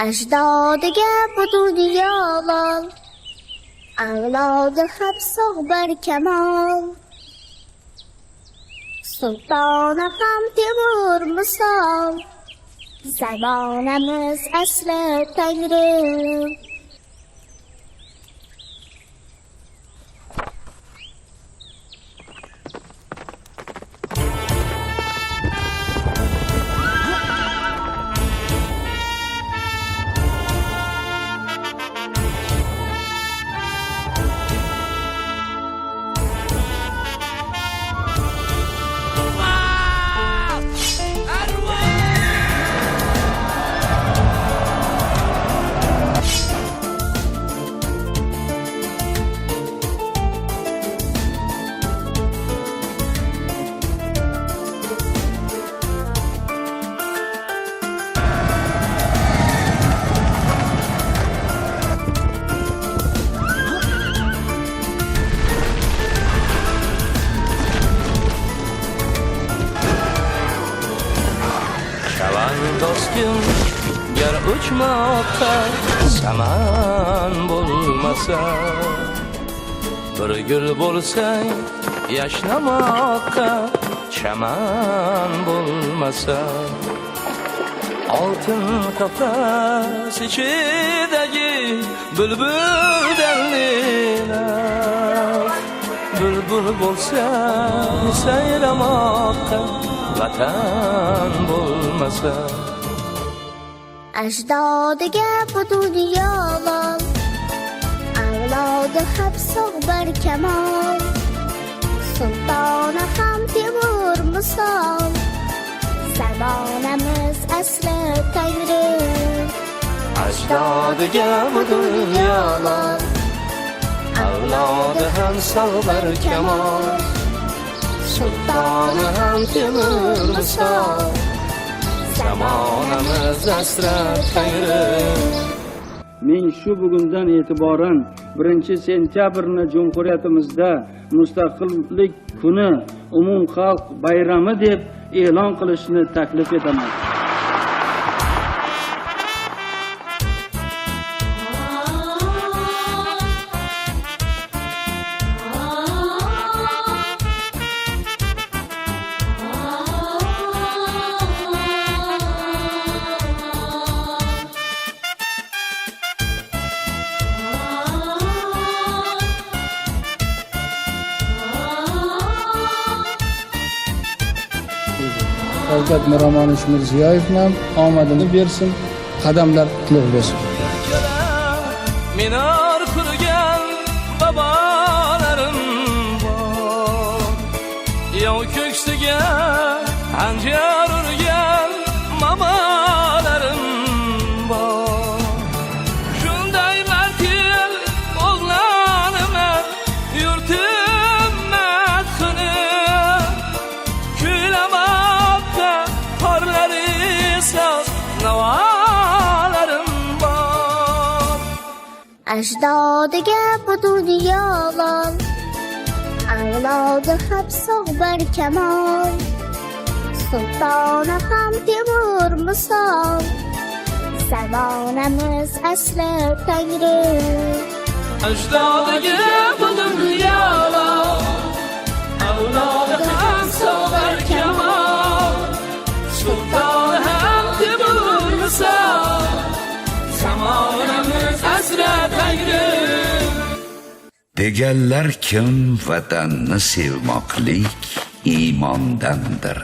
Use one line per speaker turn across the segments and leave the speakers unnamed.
Ajdodiga bu dunyo lol, avlodi haq sog'bar kamol. Sultoni ham Temur misol, zamonamiz asli Tangrim.
Dostum, gar uçmakta saman bulmasa, bir gül bulsang yashnamoqqa chaman bulmasa, oltin qafas ichidagi bulbuldan lilar, bulbul bo'lsa sayramoqqa vatan bo'lmasa.
Ajdodiga bu dunyo lol, avlodi haq sog'bar kamol. Sultoni ham Temur misol, zamonamiz asli Tangrim.
Ajdodiga bu dunyo lol, avlodi ham sog'bar kamol. Sultoni ham Temur misol, zamonamiz asli Tangrim.
Men shu bugundan e'tiboran 1-sentyabrni Jumhuriyatimizda Mustaqillik kuni umumxalq bayrami deb e'lon qilishni taklif etaman.
Shavkat Miromonovich Mirziyoyev ham omadini bersin, qadamlar qutlug' bo'lsin.
Minor qurgan bobolarim bor, yov ko'ksiga hanjar urgan mamalarim bor. Shunday vakil o'g'loniman, yurtim madhini kuylamoqqa qorlari soz navolarim bor.
Ajdodiga bu dunyo lol, avlodi haq sog'bar kamol. Sultoni ham Temur misol, zamonamiz asli Tangrim.
Ajdodiga bu dunyo lol, avlodi ham sog'bar kamol. Sultoni ham Temur misol, zamonamiz asli Tangrim.
Deganlar kim vatanni sevmoqlik iymondandir.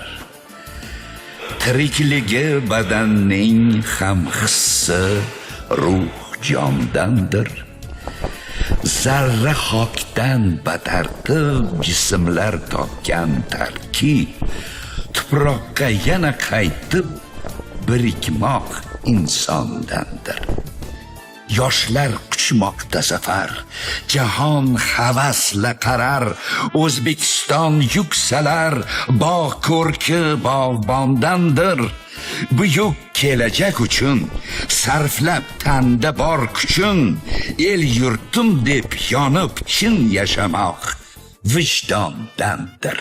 Tirikligi badanning ham hissi ruh jondandir. Zarra xokdan batartib jismlar topgan tarkib, tuproqqa yana qaytib birikmoq insondandir. Yoshlar quchmoqda safar, jahon havasla qarar. O'zbekiston yuksalar, bog' ko'rki bog'bondandir. Buyuk kelajak uchun sarflab tanda bor kuchun, el yurtim deb yonib chin yashamoq vijdondandir.